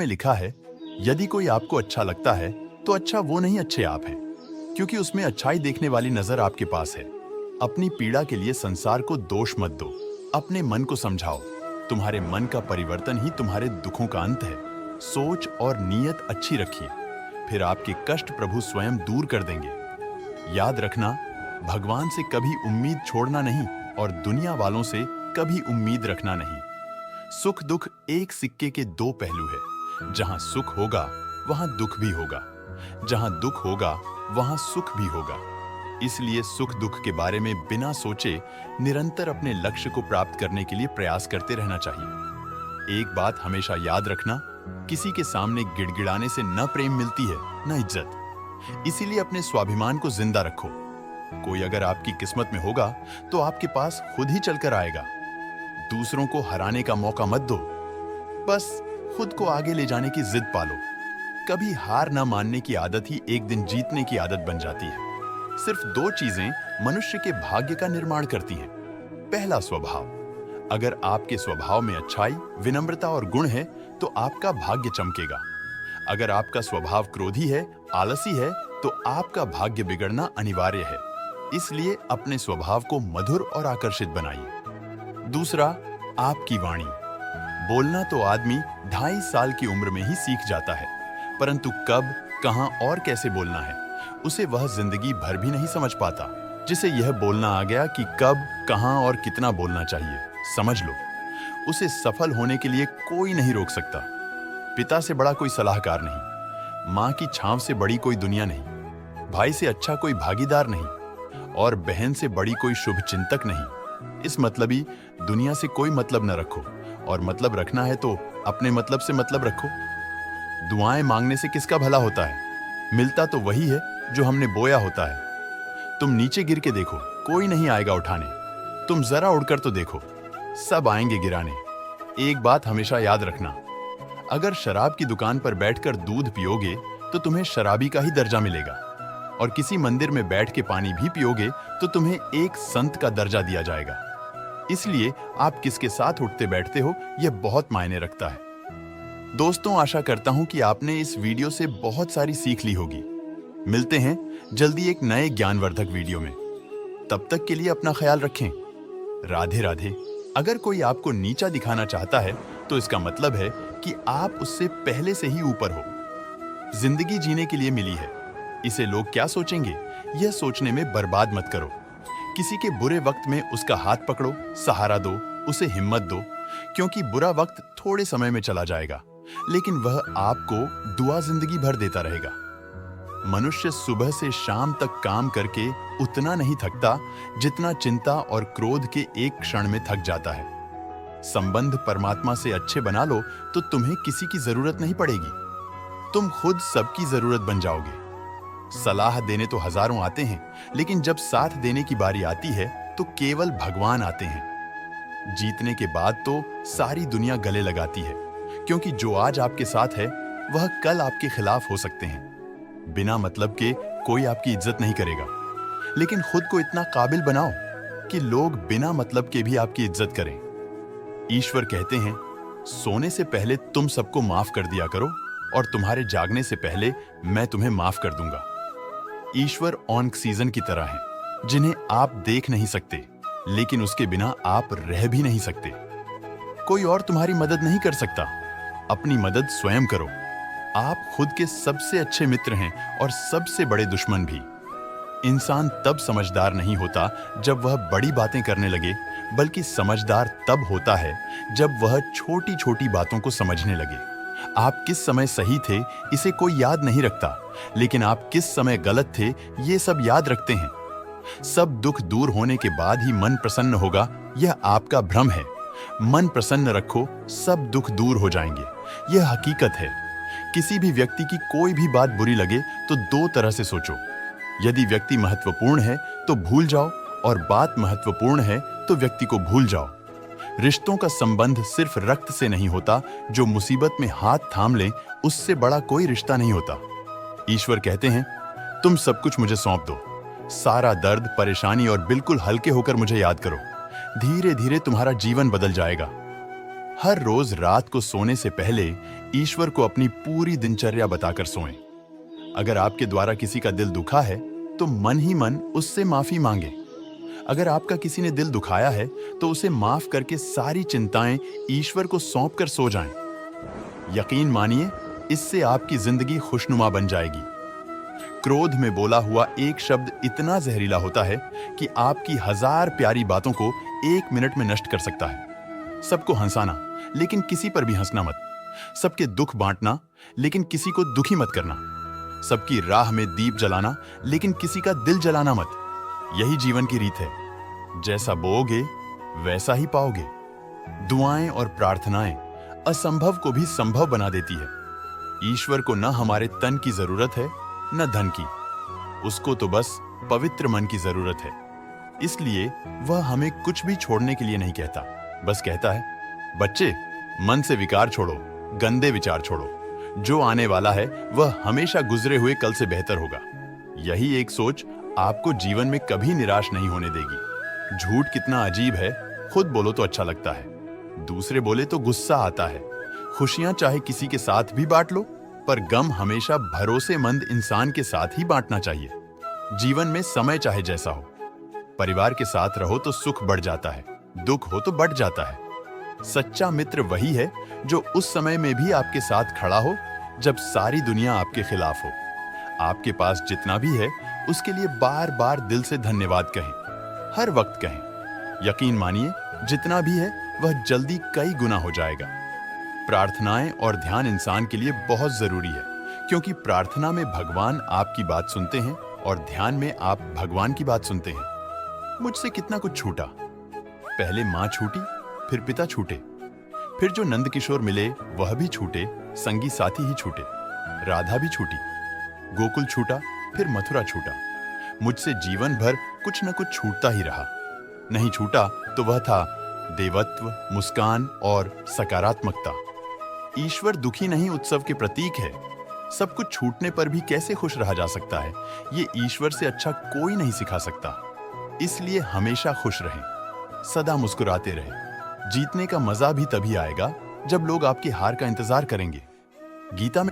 में लिखा है, यदि कोई आपको अच्छा लगता है तो अच्छा वो नहीं, अच्छे आप हैं, क्योंकि उसमें अच्छाई देखने वाली नजर आपके पास है। अपनी पीड़ा के लिए संसार को दोष मत दो, अपने मन को समझाओ। तुम्हारे मन का परिवर्तन ही तुम्हारे दुखों का अंत है। सोच और नीयत अच्छी रखिए, फिर आपके कष्ट प्रभु स्वयं दूर कर देंगे। याद रखना, भगवान से कभी उम्मीद छोड़ना नहीं और दुनिया वालों से कभी उम्मीद रखना नहीं। सुख दुख एक सिक्के के दो पहलू है। जहां सुख होगा वहां दुख भी होगा, जहां दुख होगा वहां सुख भी होगा। इसलिए सुख दुख के बारे में बिना सोचे निरंतर अपने लक्ष्य को प्राप्त करने के लिए प्रयास करते रहना चाहिए। एक बात हमेशा याद रखना, किसी के सामने गिड़गिड़ाने से न प्रेम मिलती है न इज्जत। इसीलिए अपने स्वाभिमान को जिंदा रखो। कोई अगर आपकी किस्मत में होगा तो आपके पास खुद ही चलकर आएगा। दूसरों को हराने का मौका मत दो, बस खुद को आगे ले जाने की जिद पालो। कभी हार न मानने की आदत ही एक दिन जीतने की आदत बन जाती है। सिर्फ दो चीजें मनुष्य के भाग्य का निर्माण करती हैं। पहला, स्वभाव। अगर आपके स्वभाव में अच्छाई, विनम्रता और गुण है तो आपका भाग्य चमकेगा। अगर आपका स्वभाव क्रोधी है, आलसी है, तो आपका भाग्य बिगड़ना अनिवार्य है। इसलिए अपने स्वभाव को मधुर और आकर्षित बनाइए। दूसरा, आपकी वाणी। बोलना तो आदमी 2.5 साल की उम्र में ही सीख जाता है, परंतु कब, कहां और कैसे बोलना है उसे वह जिंदगी भर भी नहीं समझ पाता। जिसे यह बोलना आ गया कि कब, कहां और कितना बोलना चाहिए, समझ लो, उसे सफल होने के लिए कोई नहीं रोक सकता। पिता से बड़ा कोई सलाहकार नहीं, मां की छांव से बड़ी कोई दुनिया नहीं, भाई से अच्छा कोई भागीदार नहीं और बहन से बड़ी कोई शुभ चिंतक नहीं। इस मतलबी दुनिया से कोई मतलब न रखो, और मतलब रखना है तो अपने मतलब से मतलब रखो। दुआएं मांगने से किसका भला होता है? मिलता तो वही है जो हमने बोया होता है। तुम नीचे गिर के देखो, कोई नहीं आएगा उठाने। तुम जरा उड़कर तो देखो, सब आएंगे गिराने। एक बात हमेशा याद रखना, अगर शराब की दुकान पर बैठकर दूध पियोगे तो तुम्हें शराबी का ही दर्जा मिलेगा, और किसी मंदिर में बैठ के पानी भी पियोगे तो तुम्हें एक संत का दर्जा दिया जाएगा। इसलिए आप किसके साथ उठते बैठते हो यह बहुत मायने रखता है। दोस्तों, आशा करता हूं कि आपने इस वीडियो से बहुत सारी सीख ली होगी। मिलते हैं जल्दी एक नए ज्ञानवर्धक वीडियो में। तब तक के लिए अपना ख्याल रखें। राधे राधे। अगर कोई आपको नीचा दिखाना चाहता है तो इसका मतलब है कि आप उससे पहले से ही ऊपर हो। जिंदगी जीने के लिए मिली है, इसे लोग क्या सोचेंगे यह सोचने में बर्बाद मत करो। किसी के बुरे वक्त में उसका हाथ पकड़ो, सहारा दो, उसे हिम्मत दो, क्योंकि बुरा वक्त थोड़े समय में चला जाएगा, लेकिन वह आपको दुआ जिंदगी भर देता रहेगा। मनुष्य सुबह से शाम तक काम करके उतना नहीं थकता जितना चिंता और क्रोध के एक क्षण में थक जाता है। संबंध परमात्मा से अच्छे बना लो तो तुम्हें किसी की जरूरत नहीं पड़ेगी। तुम खुद सबकी जरूरत बन जाओगे। सलाह देने तो हजारों आते हैं, लेकिन जब साथ देने की बारी आती है तो केवल भगवान आते हैं। जीतने के बाद तो सारी दुनिया गले लगाती है, क्योंकि जो आज आपके साथ है वह कल आपके खिलाफ हो सकते हैं। बिना मतलब के कोई आपकी इज्जत नहीं करेगा, लेकिन खुद को इतना काबिल बनाओ कि लोग बिना मतलब के भी आपकी इज्जत करें। ईश्वर कहते हैं, सोने से पहले तुम सबको माफ कर दिया करो और तुम्हारे जागने से पहले मैं तुम्हें माफ कर दूंगा। ईश्वर ऑन सीजन की तरह है, जिन्हें आप देख नहीं सकते, लेकिन उसके बिना आप रह भी नहीं सकते। कोई और तुम्हारी मदद नहीं कर सकता, अपनी मदद स्वयं करो। आप खुद के सबसे अच्छे मित्र हैं और सबसे बड़े दुश्मन भी। इंसान तब समझदार नहीं होता जब वह बड़ी बातें करने लगे, बल्कि समझदार तब होता है जब वह छोटी छोटी बातों को समझने लगे। आप किस समय सही थे इसे कोई याद नहीं रखता, लेकिन आप किस समय गलत थे ये सब याद रखते हैं। सब दुख दूर होने के बाद ही मन प्रसन्न होगा, यह आपका भ्रम है। मन प्रसन्न रखो, सब दुख दूर हो जाएंगे, यह हकीकत है। किसी भी व्यक्ति की कोई भी बात बुरी लगे तो दो तरह से सोचो। यदि व्यक्ति महत्वपूर्ण है तो भूल जाओ, और बात महत्वपूर्ण है तो व्यक्ति को भूल जाओ। रिश्तों का संबंध सिर्फ रक्त से नहीं होता, जो मुसीबत में हाथ थाम ले उससे बड़ा कोई रिश्ता नहीं होता। ईश्वर कहते हैं, तुम सब कुछ मुझे सौंप दो, सारा दर्द, परेशानी, और बिल्कुल हल्के होकर मुझे याद करो। धीरे धीरे तुम्हारा जीवन बदल जाएगा। हर रोज रात को सोने से पहले ईश्वर को अपनी पूरी दिनचर्या बताकर सोएं। अगर आपके द्वारा किसी का दिल दुखा है तो मन ही मन उससे माफी मांगे। अगर आपका किसी ने दिल दुखाया है तो उसे माफ करके सारी चिंताएं ईश्वर को सौंप कर सो जाएं। यकीन मानिए, इससे आपकी जिंदगी खुशनुमा बन जाएगी। क्रोध में बोला हुआ एक शब्द इतना जहरीला होता है कि आपकी 1000 प्यारी बातों को 1 मिनट में नष्ट कर सकता है। सबको हंसाना, लेकिन किसी पर भी हंसना मत। सबके दुख बांटना, लेकिन किसी को दुखी मत करना। सबकी राह में दीप जलाना, लेकिन किसी का दिल जलाना मत। यही जीवन की रीत है। जैसा बोओगे वैसा ही पाओगे। दुआएं और प्रार्थनाएं असंभव को भी संभव बना देती है। ईश्वर को न हमारे तन की जरूरत है न धन की, उसको तो बस पवित्र मन की जरूरत है। इसलिए वह हमें कुछ भी छोड़ने के लिए नहीं कहता, बस कहता है, बच्चे, मन से विकार छोड़ो, गंदे विचार छोड़ो। जो आने वाला है वह हमेशा गुजरे हुए कल से बेहतर होगा। यही एक सोच आपको जीवन में कभी निराश नहीं होने देगी। झूठ कितना अजीब है, खुद बोलो तो अच्छा लगता है, दूसरे बोले तो गुस्सा आता है। खुशियां चाहे किसी के साथ भी बांट लो, पर गम हमेशा भरोसेमंद इंसान के साथ ही बांटना चाहिए। जीवन में समय चाहे जैसा हो, परिवार के साथ रहो तो सुख बढ़ जाता है, दुख हो तो बढ़ जाता है। सच्चा मित्र वही है जो उस समय में भी आपके साथ खड़ा हो जब सारी दुनिया आपके खिलाफ हो। आपके पास जितना भी है उसके लिए बार बार दिल से धन्यवाद कहें, हर वक्त कहें। यकीन मानिए, जितना भी है वह जल्दी कई गुना हो जाएगा। प्रार्थनाएं और ध्यान इंसान के लिए बहुत जरूरी है, क्योंकि प्रार्थना में भगवान आपकी बात सुनते हैं और ध्यान में आप भगवान की बात सुनते हैं। मुझसे कितना कुछ छूटा, पहले मां छूटी, फिर पिता छूटे, फिर जो नंद किशोर मिले वह भी छूटे, संगी साथी ही छूटे, राधा भी छूटी, गोकुल छूटा, फिर मथुरा छूटा। मुझसे जीवन भर कुछ न कुछ छूटता ही रहा। नहीं छूटा तो वह था देवत्व, मुस्कान और सकारात्मकता। ईश्वर दुखी नहीं, उत्सव के प्रतीक है। सब कुछ छूटने पर भी कैसे खुश रहा जा सकता है, ये ईश्वर से अच्छा कोई नहीं सिखा सकता। इसलिए हमेशा खुश रहें, सदा मुस्कुराते रहें। जीतने का मजा भी तभी आएगा जब लोग आपकी हार का इंतजार करेंगे। गीता में